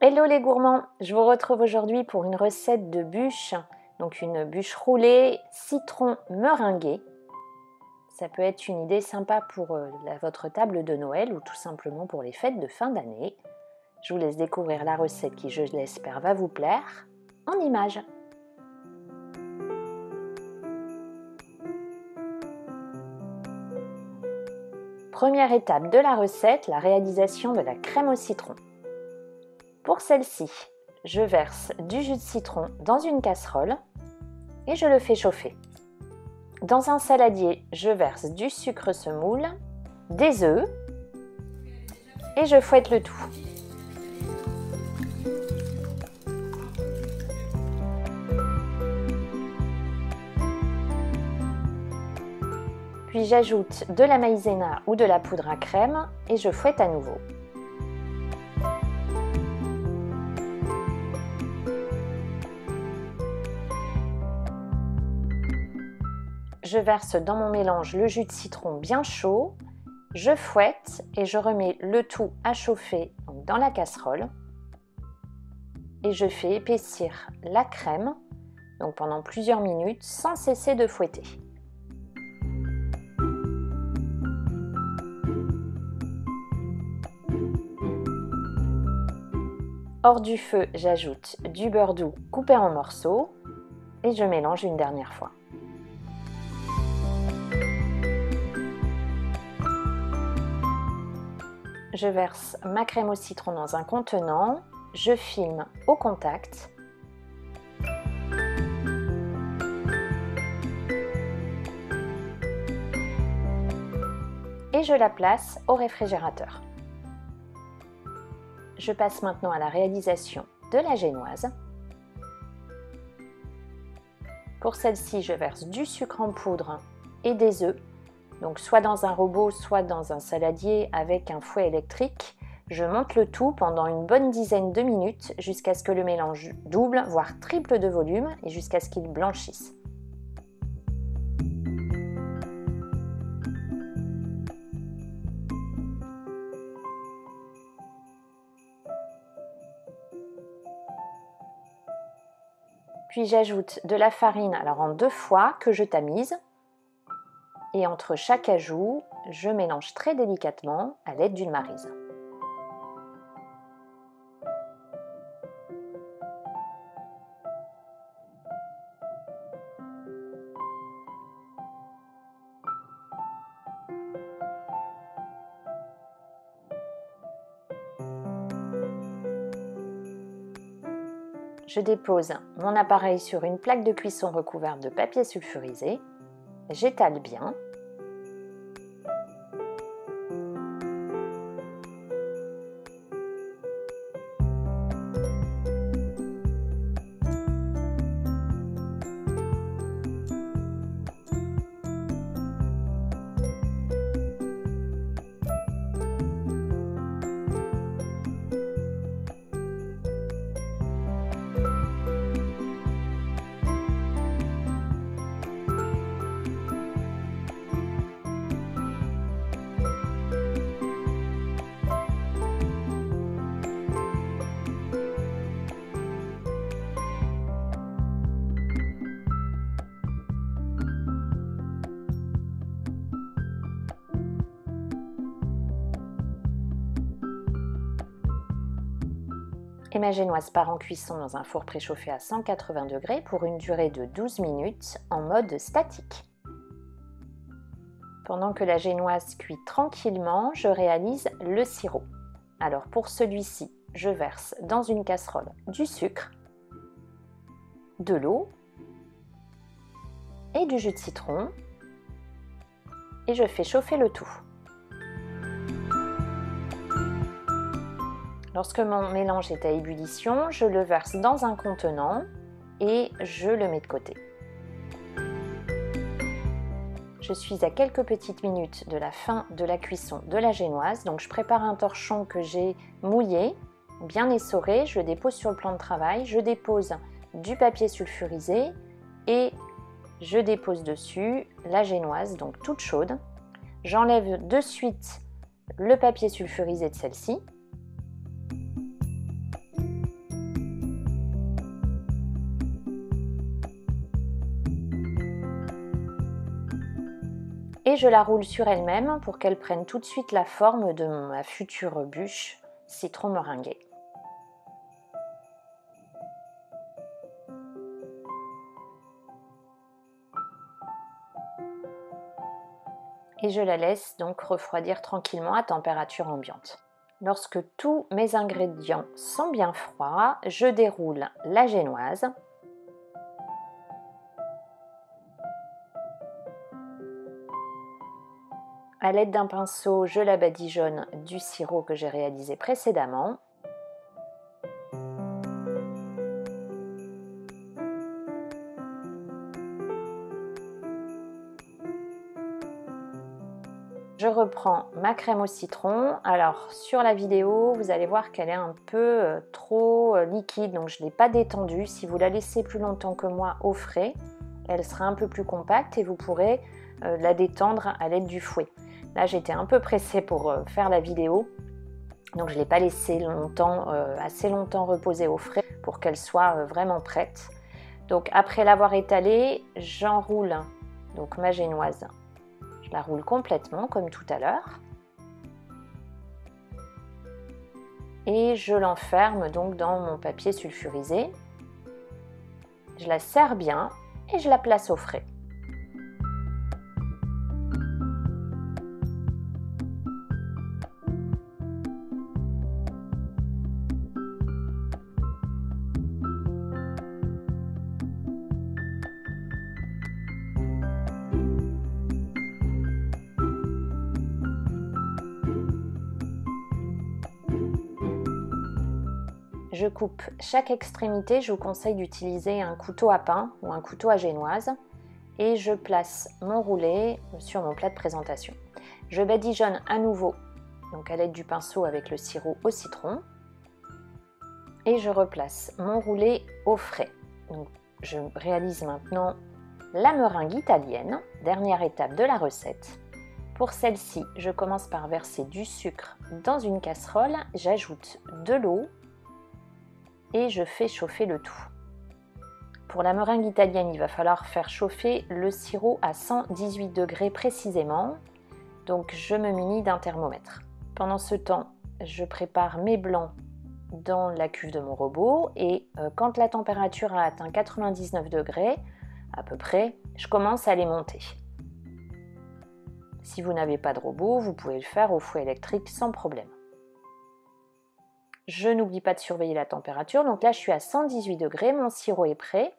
Hello les gourmands, je vous retrouve aujourd'hui pour une recette de bûche, donc une bûche roulée citron meringuée. Ça peut être une idée sympa pour votre table de Noël ou tout simplement pour les fêtes de fin d'année. Je vous laisse découvrir la recette qui, je l'espère, va vous plaire en images. Première étape de la recette, la réalisation de la crème au citron. Pour celle-ci, je verse du jus de citron dans une casserole et je le fais chauffer. Dans un saladier, je verse du sucre semoule, des œufs et je fouette le tout. Puis j'ajoute de la maïzena ou de la poudre à crème et je fouette à nouveau. Je verse dans mon mélange le jus de citron bien chaud, je fouette et je remets le tout à chauffer dans la casserole et je fais épaissir la crème pendant plusieurs minutes sans cesser de fouetter. Hors du feu, j'ajoute du beurre doux coupé en morceaux et je mélange une dernière fois. Je verse ma crème au citron dans un contenant, je filme au contact. Et je la place au réfrigérateur. Je passe maintenant à la réalisation de la génoise. Pour celle-ci, je verse du sucre en poudre et des œufs. Donc soit dans un robot, soit dans un saladier avec un fouet électrique. Je monte le tout pendant une bonne dizaine de minutes jusqu'à ce que le mélange double, voire triple de volume et jusqu'à ce qu'il blanchisse. Puis j'ajoute de la farine, alors en 2 fois, que je tamise. Et entre chaque ajout, je mélange très délicatement à l'aide d'une maryse. Je dépose mon appareil sur une plaque de cuisson recouverte de papier sulfurisé. J'étale bien. Et ma génoise part en cuisson dans un four préchauffé à 180 degrés pour une durée de 12 minutes en mode statique. Pendant que la génoise cuit tranquillement, je réalise le sirop. Alors pour celui-ci, je verse dans une casserole du sucre, de l'eau et du jus de citron et je fais chauffer le tout. Lorsque mon mélange est à ébullition, je le verse dans un contenant et je le mets de côté. Je suis à quelques petites minutes de la fin de la cuisson de la génoise, donc je prépare un torchon que j'ai mouillé, bien essoré, je le dépose sur le plan de travail, je dépose du papier sulfurisé et je dépose dessus la génoise, donc toute chaude. J'enlève de suite le papier sulfurisé de celle-ci. et je la roule sur elle-même pour qu'elle prenne tout de suite la forme de ma future bûche citron meringuée. Et je la laisse donc refroidir tranquillement à température ambiante. Lorsque tous mes ingrédients sont bien froids, je déroule la génoise. À l'aide d'un pinceau, je la badigeonne du sirop que j'ai réalisé précédemment. Je reprends ma crème au citron. Alors sur la vidéo, vous allez voir qu'elle est un peu trop liquide, donc je ne l'ai pas détendue. Si vous la laissez plus longtemps que moi au frais, elle sera un peu plus compacte et vous pourrez la détendre à l'aide du fouet. Là, j'étais un peu pressée pour faire la vidéo, donc je ne l'ai pas laissée assez longtemps reposer au frais pour qu'elle soit vraiment prête. Donc après l'avoir étalée, j'enroule donc ma génoise. Je la roule complètement comme tout à l'heure. Et je l'enferme donc dans mon papier sulfurisé. Je la serre bien et je la place au frais. Je coupe chaque extrémité, je vous conseille d'utiliser un couteau à pain ou un couteau à génoise et je place mon roulé sur mon plat de présentation. Je badigeonne à nouveau donc à l'aide du pinceau avec le sirop au citron et je replace mon roulé au frais. Donc, je réalise maintenant la meringue italienne, dernière étape de la recette. Pour celle-ci, je commence par verser du sucre dans une casserole, j'ajoute de l'eau et je fais chauffer le tout. Pour la meringue italienne, il va falloir faire chauffer le sirop à 118 degrés précisément, donc je me munis d'un thermomètre. Pendant ce temps, je prépare mes blancs dans la cuve de mon robot et quand la température a atteint 99 degrés, à peu près, je commence à les monter. Si vous n'avez pas de robot, vous pouvez le faire au fouet électrique sans problème. Je n'oublie pas de surveiller la température, donc là je suis à 118 degrés, mon sirop est prêt.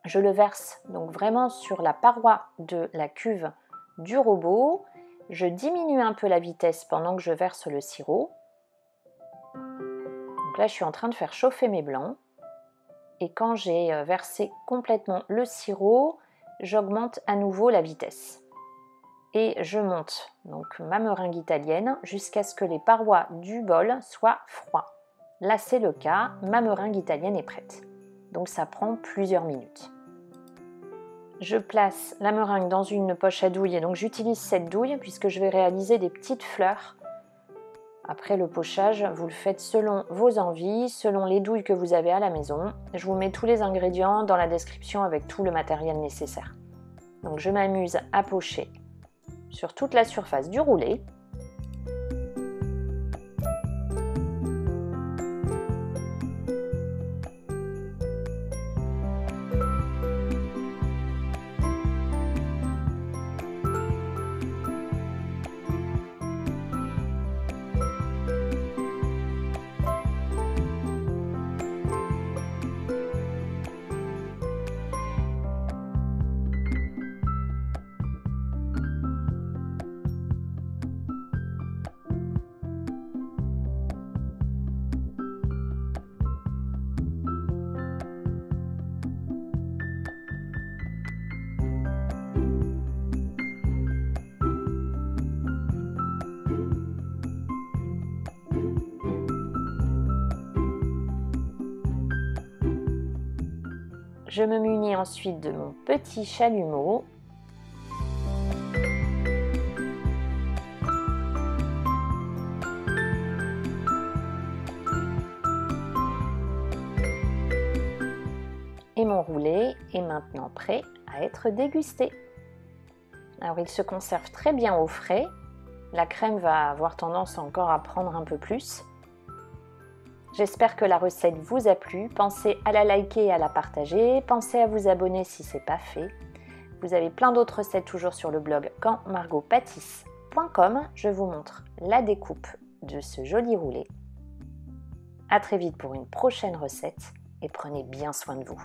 Je le verse donc vraiment sur la paroi de la cuve du robot. Je diminue un peu la vitesse pendant que je verse le sirop. Donc là je suis en train de faire chauffer mes blancs. Et quand j'ai versé complètement le sirop, j'augmente à nouveau la vitesse. Et je monte donc ma meringue italienne jusqu'à ce que les parois du bol soient froides. Là c'est le cas, ma meringue italienne est prête. Donc ça prend plusieurs minutes. Je place la meringue dans une poche à douille et donc j'utilise cette douille puisque je vais réaliser des petites fleurs. Après le pochage, vous le faites selon vos envies, selon les douilles que vous avez à la maison. Je vous mets tous les ingrédients dans la description avec tout le matériel nécessaire. Donc je m'amuse à pocher sur toute la surface du roulé. Je me munis ensuite de mon petit chalumeau. Et mon roulé est maintenant prêt à être dégusté. Alors il se conserve très bien au frais. La crème va avoir tendance encore à prendre un peu plus. J'espère que la recette vous a plu. Pensez à la liker et à la partager. Pensez à vous abonner si ce n'est pas fait. Vous avez plein d'autres recettes toujours sur le blog quandmargotpâtisse.com. Je vous montre la découpe de ce joli roulé. À très vite pour une prochaine recette et prenez bien soin de vous.